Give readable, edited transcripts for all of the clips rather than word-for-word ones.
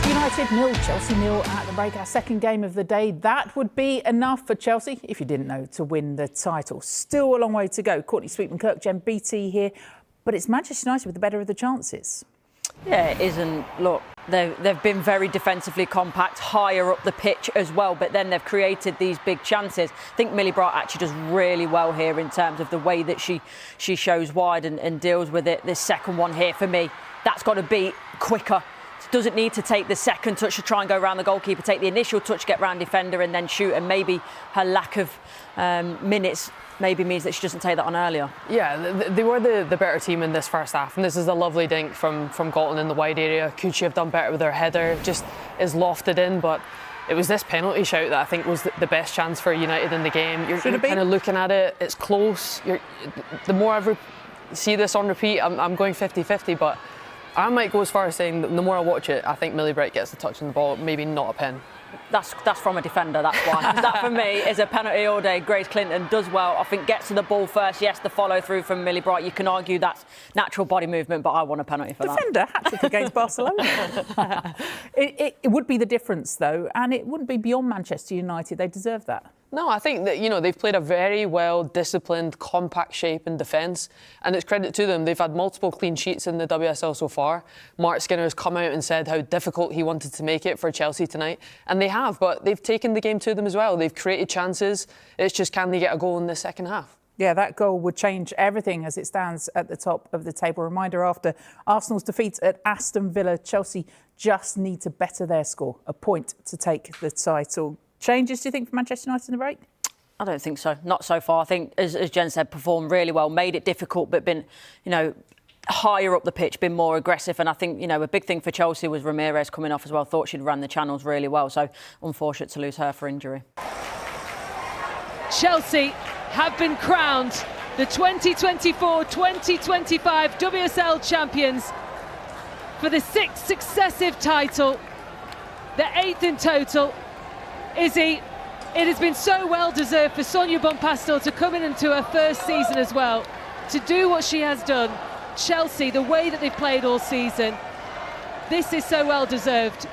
Manchester United 0, Chelsea 0 at the break. Our second game of the day. That would be enough for Chelsea, if you didn't know, to win the title. Still a long way to go. Courtney Sweetman-Kirk, Jen BT here. But it's Manchester United with the better of the chances. Yeah, it isn't. Look, they've been very defensively compact, higher up the pitch as well, but then they've created these big chances. I think Millie Bright actually does really well here in terms of the way that she shows wide and deals with it. This second one here, for me, that's got to be quicker. Doesn't need to take the second touch to try and go around the goalkeeper, take the initial touch, get round defender and then shoot. And maybe her lack of minutes maybe means that she doesn't take that on earlier. Yeah, they were the better team in this first half. And this is a lovely dink from Galton in the wide area. Could she have done better with her header? Just is lofted in, but it was this penalty shout that I think was the best chance for United in the game. You're kind of looking at it, it's close. The more I see this on repeat, I'm going 50-50, but I might go as far as saying that the more I watch it, I think Millie Bright gets the touch on the ball, maybe not a pen. That's from a defender, that's why. That for me is a penalty all day. Grace Clinton does well, I think gets to the ball first. Yes, the follow through from Millie Bright, you can argue that's natural body movement, but I want a penalty for that. Defender, hat-trick against Barcelona. It would be the difference though, and it wouldn't be beyond Manchester United. They deserve that. No, I think that, they've played a very well disciplined, compact shape in defence, and it's credit to them. They've had multiple clean sheets in the WSL so far. Mark Skinner has come out and said how difficult he wanted to make it for Chelsea tonight, and they have, but they've taken the game to them as well. They've created chances. It's just, can they get a goal in the second half? Yeah, that goal would change everything as it stands at the top of the table. Reminder, after Arsenal's defeat at Aston Villa, Chelsea just need to better their score, a point to take the title. Changes, do you think, for Manchester United in the break? I don't think so. Not so far. I think, as Jen said, performed really well, made it difficult, but been, higher up the pitch, been more aggressive. And I think, a big thing for Chelsea was Ramirez coming off as well. Thought she'd run the channels really well. So unfortunate to lose her for injury. Chelsea have been crowned the 2024-2025 WSL champions for the sixth successive title, the 8th in total. Izzy, it has been so well deserved for Sonia Bonpastor to come in into her first season as well, to do what she has done. Chelsea, the way that they've played all season, this is so well deserved.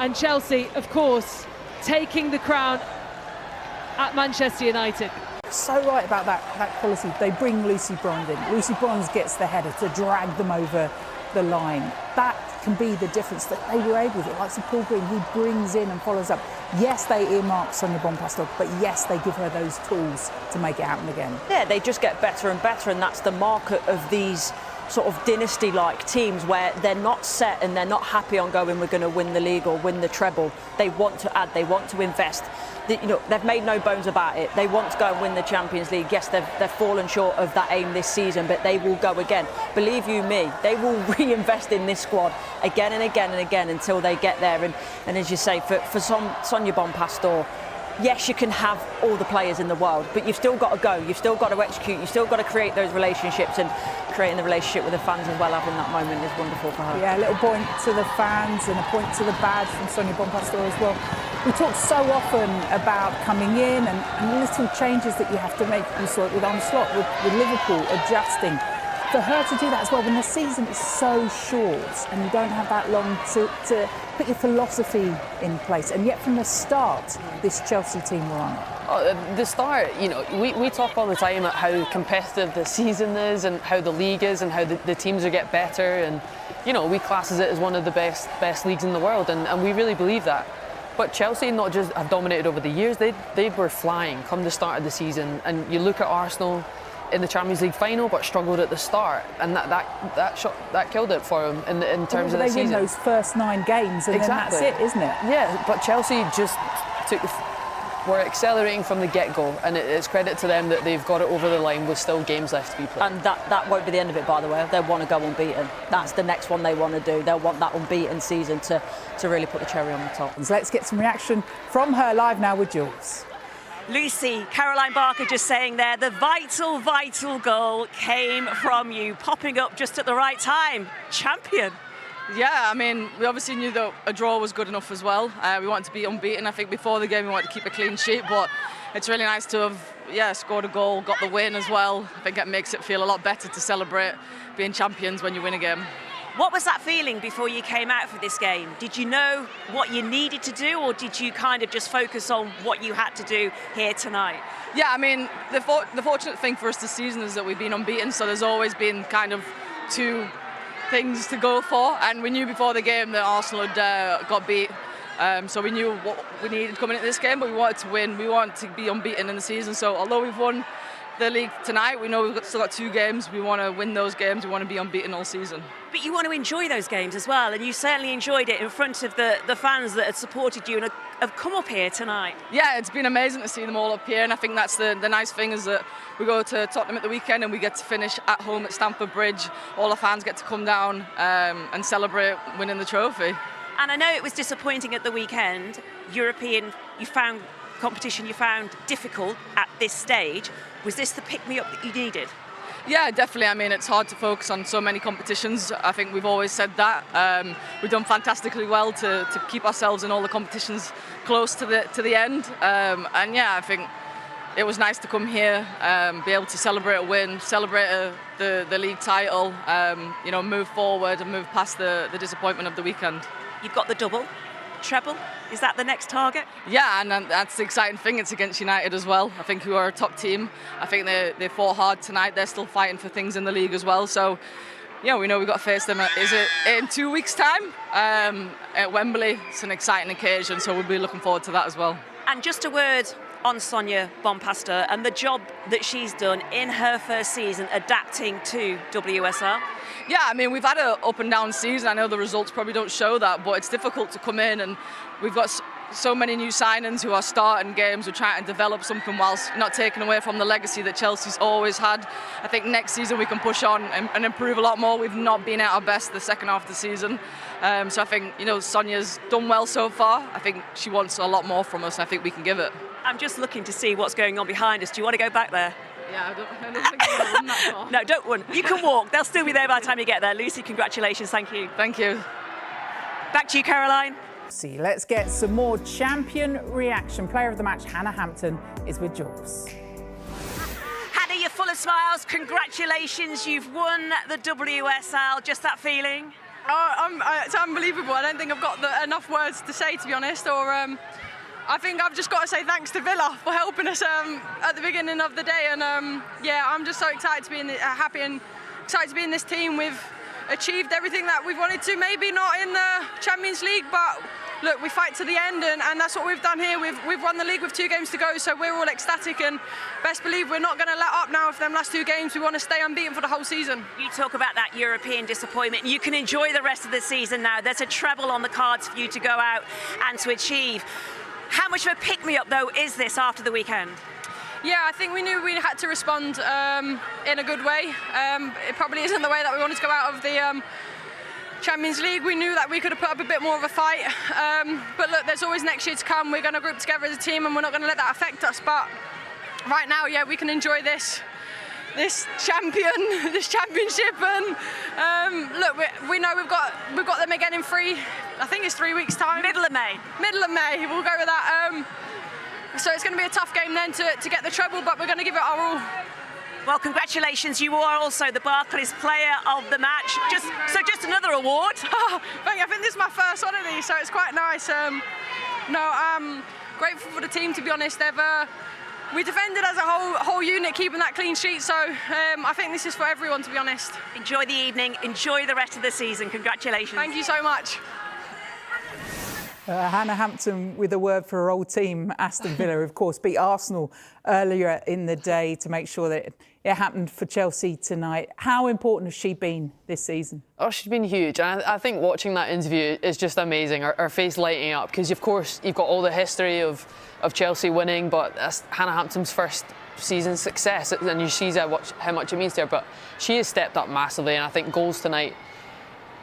And Chelsea, of course, taking the crown at Manchester United. So right about that quality. They bring Lucy Bronze in. Lucy Bronze gets the header to drag them over the line. That can be the difference that they were able to. Like Paul Green, he brings in and follows up. Yes, they earmark Sonia Bonpastor, but yes, they give her those tools to make it happen again. Yeah, they just get better and better, and that's the market of these sort of dynasty-like teams where they're not set and they're not happy on going, we're going to win the league or win the treble. They want to add, they want to invest. They've made no bones about it. They want to go and win the Champions League. Yes, they've fallen short of that aim this season, but they will go again. Believe you me, they will reinvest in this squad again and again and again until they get there. And as you say, for Sonia Bonpastor, yes, you can have all the players in the world, but you've still got to go. You've still got to execute. You've still got to create those relationships, and creating the relationship with the fans as well, having that moment is wonderful for her. Yeah, a little point to the fans and a point to the badge from Sonia Bonpastor as well. We talk so often about coming in and little changes that you have to make. You saw it with Onslaught, with Liverpool adjusting. For her to do that as well when the season is so short and you don't have that long to put your philosophy in place. And yet from the start, this Chelsea team were on it. The start, we talk all the time about how competitive the season is and how the league is and how the teams will get better. And, we classes it as one of the best leagues in the world. And we really believe that. But Chelsea not just have dominated over the years, they were flying come the start of the season. And you look at Arsenal in the Champions League final, but struggled at the start, and that killed it for them in terms of the season. They win those first 9 games, and exactly. then that's it, isn't it? Yeah, but Chelsea just were accelerating from the get-go, and it's credit to them that they've got it over the line with still games left to be played. And that won't be the end of it, by the way. They want to go unbeaten. That's the next one they want to do. They'll want that unbeaten season to really put the cherry on the top. So let's get some reaction from her live now with Jules. Lucy, Caroline Barker just saying there, the vital, vital goal came from you, popping up just at the right time. Champion. Yeah, we obviously knew that a draw was good enough as well. We wanted to be unbeaten. I think before the game we wanted to keep a clean sheet, but it's really nice to have scored a goal, got the win as well. I think it makes it feel a lot better to celebrate being champions when you win a game. What was that feeling before you came out for this game? Did you know what you needed to do, or did you kind of just focus on what you had to do here tonight? Yeah, I mean, the fortunate thing for us this season is that we've been unbeaten, so there's always been kind of two things to go for, and we knew before the game that Arsenal had got beat. So we knew what we needed coming into this game, but we wanted to win. We wanted to be unbeaten in the season. So although we've won the league tonight, we know we've still got 2 games. We want to win those games. We want to be unbeaten all season. But you want to enjoy those games as well, and you certainly enjoyed it in front of the fans that had supported you and have come up here tonight. Yeah, it's been amazing to see them all up here, and I think that's the nice thing is that we go to Tottenham at the weekend and we get to finish at home at Stamford Bridge. All the fans get to come down and celebrate winning the trophy. And I know it was disappointing at the weekend. European, competition you found difficult at this stage. Was this the pick-me-up that you needed? Yeah, definitely. I mean, it's hard to focus on so many competitions. I think we've always said that. We've done fantastically well to keep ourselves in all the competitions close to the end. And yeah, I think it was nice to come here, be able to celebrate a win, celebrate the league title, move forward and move past the disappointment of the weekend. You've got the double, treble. Is that the next target? Yeah, and that's the exciting thing. It's against United as well. I think who are a top team. I think they fought hard tonight. They're still fighting for things in the league as well. So, yeah, we know we've got to face them. Is it in 2 weeks' time at Wembley? It's an exciting occasion, so we'll be looking forward to that as well. And just a word on Sonia Bompastor and the job that she's done in her first season adapting to WSL. Yeah, I mean, we've had an up and down season. I know the results probably don't show that, but it's difficult to come in, and we've got so many new signings who are starting games. We're trying to develop something whilst not taking away from the legacy that Chelsea's always had. I think next season we can push on and improve a lot more. We've not been at our best the second half of the season. So I think, Sonia's done well so far. I think she wants a lot more from us, and I think we can give it. I'm just looking to see what's going on behind us. Do you want to go back there? Yeah, I don't think I'm going to run that far. No, don't run. You can walk. They'll still be there by the time you get there. Lucy, congratulations. Thank you. Thank you. Back to you, Caroline. See, let's get some more champion reaction. Player of the match, Hannah Hampton, is with Jules. Hannah, you're full of smiles. Congratulations. You've won the WSL. Just that feeling? It's unbelievable. I don't think I've got enough words to say, to be honest. I think I've just got to say thanks to Villa for helping us at the beginning of the day. And yeah, I'm just so excited to be happy and excited to be in this team. We've achieved everything that we've wanted to. Maybe not in the Champions League, but look, we fight to the end, and that's what we've done here. We've won the league with 2 games to go, so we're all ecstatic, and best believe we're not going to let up now for them last 2 games. We want to stay unbeaten for the whole season. You talk about that European disappointment. You can enjoy the rest of the season now. There's a treble on the cards for you to go out and to achieve. How much of a pick-me-up, though, is this after the weekend? Yeah, I think we knew we had to respond in a good way. It probably isn't the way that we wanted to go out of the Champions League. We knew that we could have put up a bit more of a fight. But look, there's always next year to come. We're going to group together as a team, and we're not going to let that affect us. But right now, yeah, we can enjoy this championship, and look, we know we've got them again in 3 weeks' time. Middle of May. Middle of May, we'll go with that. So it's going to be a tough game then to get the treble, but we're going to give it our all. Well, congratulations, you are also the Barclays Player of the Match. Just another award. I think this is my first one of these, so it's quite nice. I'm grateful for the team, to be honest. We defended as a whole unit, keeping that clean sheet, so I think this is for everyone, to be honest. Enjoy the evening, enjoy the rest of the season. Congratulations. Thank you so much. Hannah Hampton with a word for her old team, Aston Villa, of course, beat Arsenal earlier in the day to make sure that it happened for Chelsea tonight. How important has she been this season? Oh, she's been huge. And I think watching that interview is just amazing. Her face lighting up, because, of course, you've got all the history of Chelsea winning, but that's Hannah Hampton's first season success, and you see how much it means to her. But she has stepped up massively, and I think goals tonight,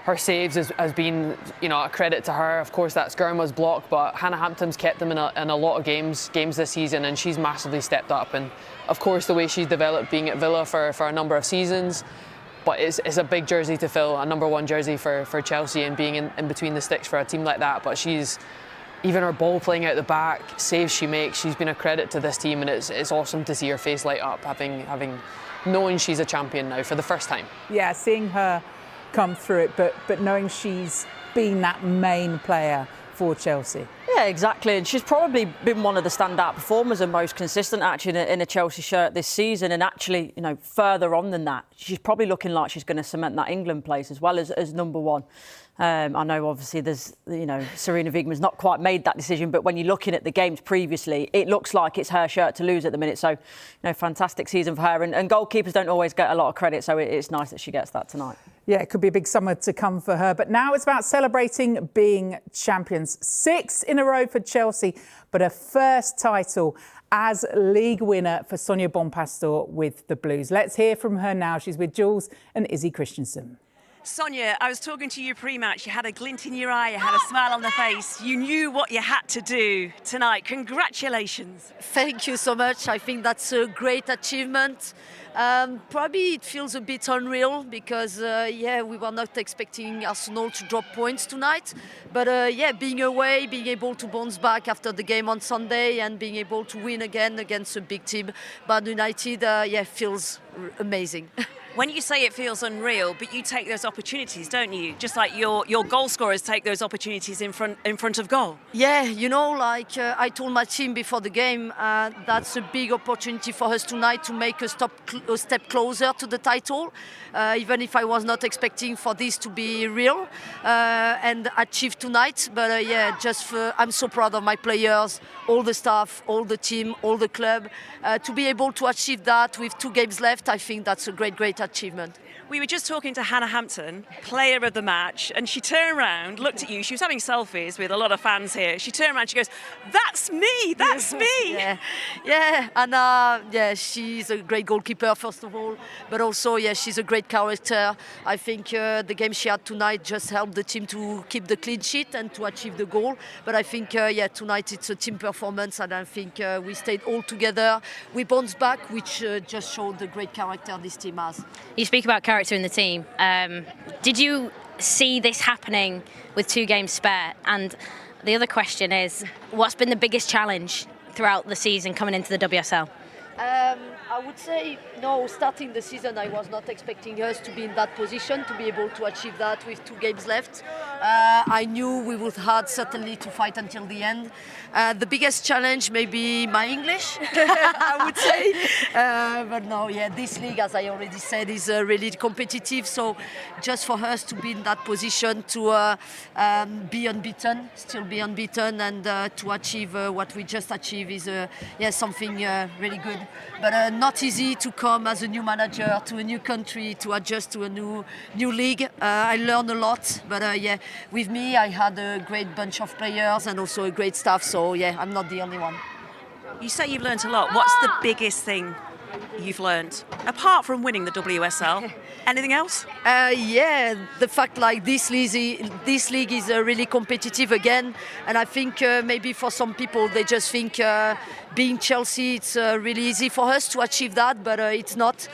her saves has been, a credit to her. Of course, that Skirma's block, but Hannah Hampton's kept them in a lot of games this season, and she's massively stepped up. And of course, the way she's developed being at Villa for a number of seasons, but it's a big jersey to fill, a number 1 jersey for Chelsea, and being in between the sticks for a team like that. But even her ball playing out the back, saves she makes, she's been a credit to this team, and it's awesome to see her face light up, having knowing she's a champion now for the first time. Yeah, seeing her come through it, but knowing she's been that main player for Chelsea. Yeah, exactly. And she's probably been one of the standout performers and most consistent actually in a Chelsea shirt this season. And actually, you know, further on than that, she's probably looking like she's going to cement that England place as well as number one. I know obviously there's, you know, Serena Wiegman's not quite made that decision, but when you're looking at the games previously, it looks like it's her shirt to lose at the minute. So, you know, fantastic season for her. And goalkeepers don't always get a lot of credit, so it's nice that she gets that tonight. Yeah, it could be a big summer to come for her. But now it's about celebrating being champions. 6 in a row for Chelsea, but her first title as league winner for Sonia Bonpastor with the Blues. Let's hear from her now. She's with Jules and Izzy Christensen. Sonia, I was talking to you pre-match. You had a glint in your eye, you had a smile on the face. You knew what you had to do tonight. Congratulations. Thank you so much. I think that's a great achievement. Probably it feels a bit unreal because, we were not expecting Arsenal to drop points tonight. But, being away, being able to bounce back after the game on Sunday and being able to win again against a big team, Man United, feels amazing. When you say it feels unreal, but you take those opportunities, don't you? Just like your goal scorers take those opportunities in front of goal. Yeah, you know, like I told my team before the game, that's a big opportunity for us tonight to make a step closer to the title, even if I was not expecting for this to be real and achieved tonight. But I'm so proud of my players, all the staff, all the team, all the club. To be able to achieve that with 2 games left, I think that's a great achievement. We were just talking to Hannah Hampton, player of the match, and she turned around, looked at you. She was having selfies with a lot of fans here. She turned around, she goes, "That's me, that's me." And she's a great goalkeeper, first of all, but also, she's a great character. I think the game she had tonight just helped the team to keep the clean sheet and to achieve the goal. But I think, tonight it's a team performance, and I think we stayed all together. We bounced back, which just showed the great character this team has. You speak about character in the team. Did you see this happening with 2 games spare? And the other question is, what's been the biggest challenge throughout the season coming into the WSL? I would say, no, starting the season, I was not expecting us to be in that position, to be able to achieve that with 2 games left. I knew we would have certainly to fight until the end. The biggest challenge may be my English, I would say. But no, this league, as I already said, is really competitive. So just for us to be in that position, to be unbeaten, still be unbeaten, and to achieve what we just achieved is something really good. But not easy to come as a new manager to a new country, to adjust to a new league. I learned a lot, but with me I had a great bunch of players and also a great staff, so I'm not the only one. You say you've learnt a lot. What's the biggest thing you've learnt, apart from winning the WSL? Anything else? The fact like this league is really competitive again, and I think maybe for some people they just think being Chelsea it's really easy for us to achieve that, but it's not.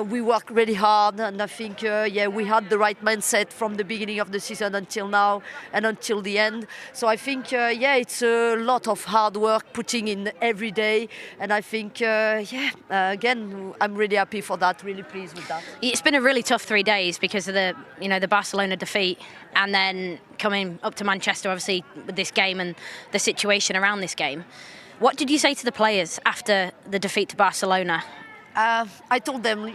We work really hard, and I think we had the right mindset from the beginning of the season until now and until the end. So I think it's a lot of hard work putting in every day, and I think again I'm really happy for that, really pleased with that. It's been a really tough 3 days because of the Barcelona defeat, and then coming up to Manchester obviously with this game and the situation around this game. What did you say to the players after the defeat to Barcelona? I told them,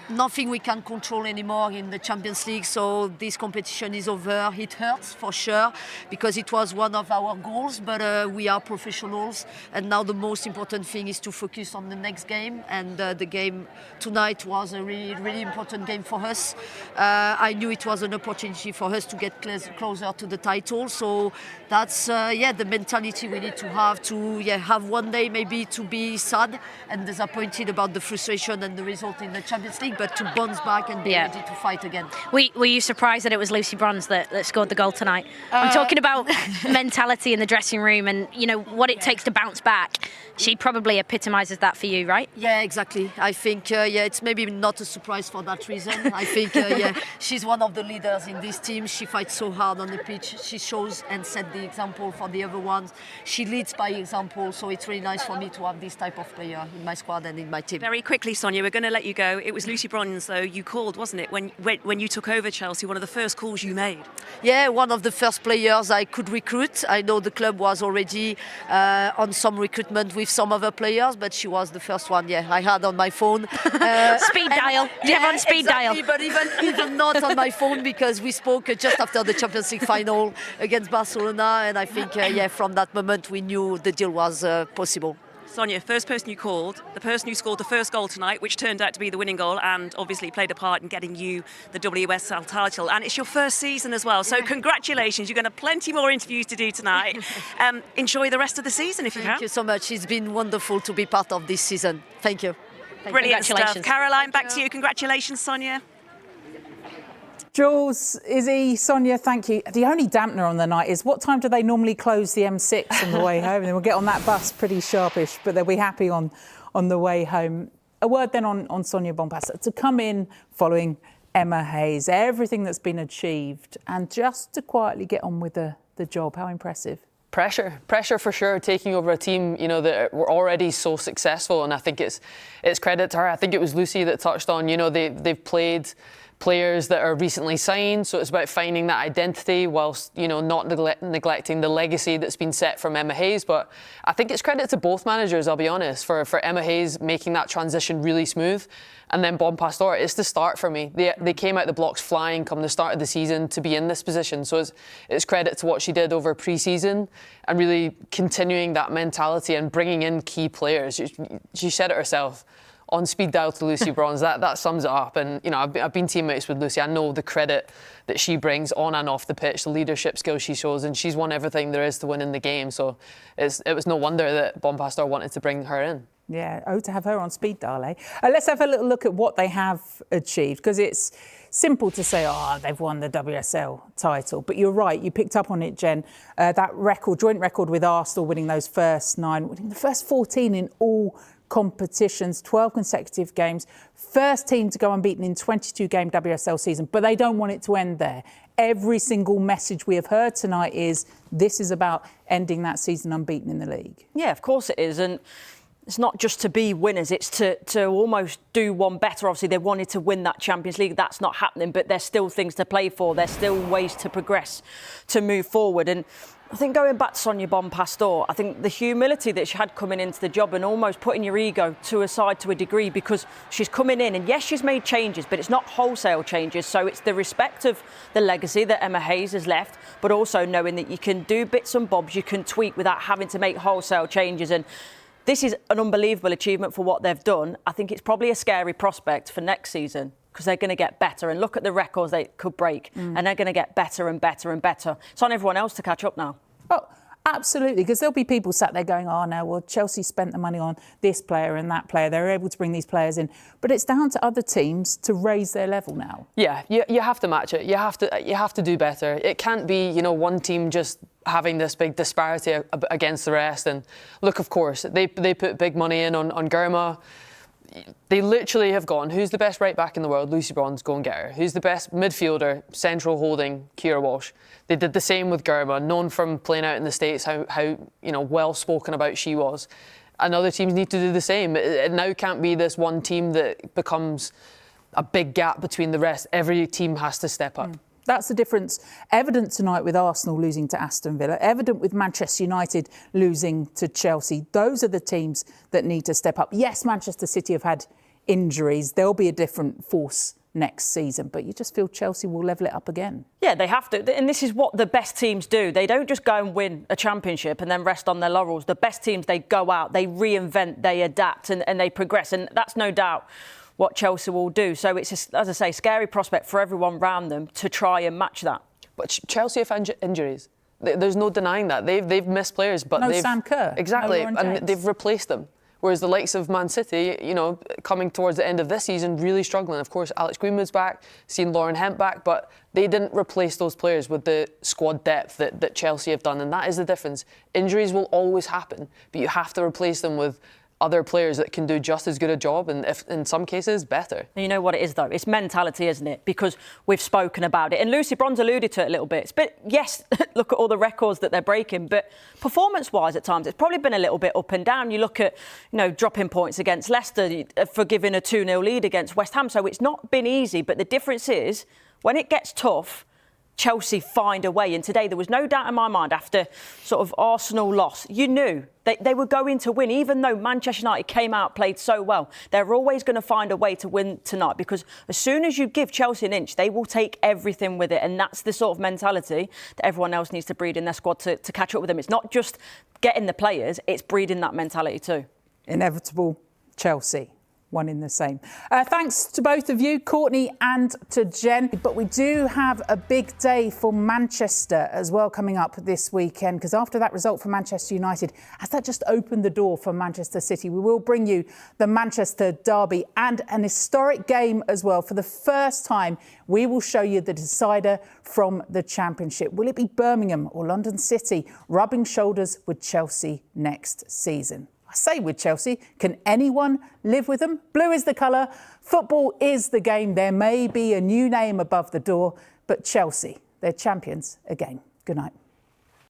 nothing we can control anymore in the Champions League, so this competition is over. It hurts for sure because it was one of our goals, but we are professionals, and now the most important thing is to focus on the next game, and the game tonight was a really, really important game for us. I knew it was an opportunity for us to get closer to the title, so that's the mentality we need to have one day maybe to be sad and disappointed about the frustration and the result in the Champions League, but to bounce back and be ready to fight again. Were you surprised that it was Lucy Bronze that scored the goal tonight? I'm talking about mentality in the dressing room and what it takes to bounce back. She probably epitomises that for you, right? Yeah, exactly. I think it's maybe not a surprise for that reason. I think she's one of the leaders in this team. She fights so hard on the pitch. She shows and set the example for the other ones. She leads by example, so it's really nice for me to have this type of player in my squad and in my team. Very quickly, Sonia, we're going to let you go. It was Lucy Bronze, though, you called, wasn't it, when you took over Chelsea, one of the first calls you made? Yeah, one of the first players I could recruit. I know the club was already on some recruitment with some other players, but she was the first one, I had on my phone. Speed dial. Do you have on speed exactly, dial? But even not on my phone, because we spoke just after the Champions League final against Barcelona, and I think, from that moment we knew the deal was possible. Sonia, first person you called, the person who scored the first goal tonight, which turned out to be the winning goal and obviously played a part in getting you the WSL title. And it's your first season as well. So congratulations. You're going to have plenty more interviews to do tonight. Enjoy the rest of the season if you can. Thank you so much. It's been wonderful to be part of this season. Thank you. Brilliant stuff. Caroline, back to you. Congratulations, Sonia. Jules, Izzy, Sonia, thank you. The only dampener on the night is what time do they normally close the M6 on the way home? And then we'll get on that bus pretty sharpish, but they'll be happy on the way home. A word then on Sonia Bompastor. To come in following Emma Hayes, everything that's been achieved, and just to quietly get on with the job. How impressive. Pressure for sure, taking over a team, that were already so successful, and I think it's credit to her. I think it was Lucy that touched on, they've played players that are recently signed, so it's about finding that identity whilst not neglecting the legacy that's been set from Emma Hayes. But I think it's credit to both managers, I'll be honest, for Emma Hayes making that transition really smooth, and then Bompastor. It's the start for me. They came out the blocks flying come the start of the season to be in this position, so it's credit to what she did over pre-season and really continuing that mentality and bringing in key players. She said it herself. On speed dial to Lucy Bronze, that sums it up. And I've been teammates with Lucy. I know the credit that she brings on and off the pitch, the leadership skills she shows, and she's won everything there is to win in the game. So it was no wonder that Bompastor wanted to bring her in. Yeah, to have her on speed dial, eh? Let's have a little look at what they have achieved, because it's simple to say, they've won the WSL title. But you're right, you picked up on it, Jen. That joint record with Arsenal, winning those first 9, winning the first 14 in all competitions, 12 consecutive games, first team to go unbeaten in 22-game WSL season, but they don't want it to end there. Every single message we have heard tonight is this is about ending that season unbeaten in the league. Yeah, of course it is, and it's not just to be winners, it's to almost do one better. Obviously, they wanted to win that Champions League. That's not happening, but there's still things to play for. There's still ways to progress, to move forward. And I think going back to Sonia Bompastor, I think the humility that she had coming into the job and almost putting your ego to a side to a degree, because she's coming in and yes, she's made changes, but it's not wholesale changes. So it's the respect of the legacy that Emma Hayes has left, but also knowing that you can do bits and bobs, you can tweak without having to make wholesale changes. And this is an unbelievable achievement for what they've done. I think it's probably a scary prospect for next season, because they're going to get better. And look at the records they could break. And they're going to get better and better and better. It's on everyone else to catch up now. Oh, absolutely, because there'll be people sat there going, no, well, Chelsea spent the money on this player and that player. They were able to bring these players in. But it's down to other teams to raise their level now. Yeah, you have to match it. You have to do better. It can't be, one team just having this big disparity against the rest. And look, of course, they put big money in on Girma. They literally have gone, who's the best right back in the world? Lucy Bronze, go and get her. Who's the best midfielder, central holding? Keira Walsh. They did the same with Girma, known from playing out in the States how well spoken about she was. And other teams need to do the same. It now can't be this one team that becomes a big gap between the rest. Every team has to step up. That's the difference. Evident tonight with Arsenal losing to Aston Villa. Evident with Manchester United losing to Chelsea. Those are the teams that need to step up. Yes, Manchester City have had injuries. They'll be a different force next season, but you just feel Chelsea will level it up again. Yeah, they have to. And this is what the best teams do. They don't just go and win a championship and then rest on their laurels. The best teams, they go out, they reinvent, they adapt and they progress. And that's no doubt what Chelsea will do. So it's, as I say, scary prospect for everyone around them to try and match that. But Chelsea have injuries. There's no denying that. They've missed players, but they've... Sam Kerr. Exactly, and they've replaced them. Whereas the likes of Man City, coming towards the end of this season, really struggling. Of course, Alex Greenwood's back, seen Lauren Hemp back, but they didn't replace those players with the squad depth that Chelsea have done, and that is the difference. Injuries will always happen, but you have to replace them with other players that can do just as good a job, and if in some cases better. You know what it is, though? It's mentality, isn't it? Because we've spoken about it. And Lucy Bronze alluded to it a little bit. But yes, look at all the records that they're breaking. But performance-wise, at times, it's probably been a little bit up and down. You look at, dropping points against Leicester, for giving a 2-0 lead against West Ham. So it's not been easy. But the difference is, when it gets tough, Chelsea find a way. And today there was no doubt in my mind after sort of Arsenal loss. You knew they were going to win, even though Manchester United came out, played so well. They're always going to find a way to win tonight, because as soon as you give Chelsea an inch, they will take everything with it. And that's the sort of mentality that everyone else needs to breed in their squad to catch up with them. It's not just getting the players, it's breeding that mentality too. Inevitable Chelsea. One in the same. Thanks to both of you, Courtney and to Jen. But we do have a big day for Manchester as well coming up this weekend, because after that result for Manchester United, has that just opened the door for Manchester City? We will bring you the Manchester derby and an historic game as well. For the first time, we will show you the decider from the Championship. Will it be Birmingham or London City rubbing shoulders with Chelsea next season? I say with Chelsea, can anyone live with them? Blue is the colour, football is the game. There may be a new name above the door, but Chelsea, they're champions again. Good night.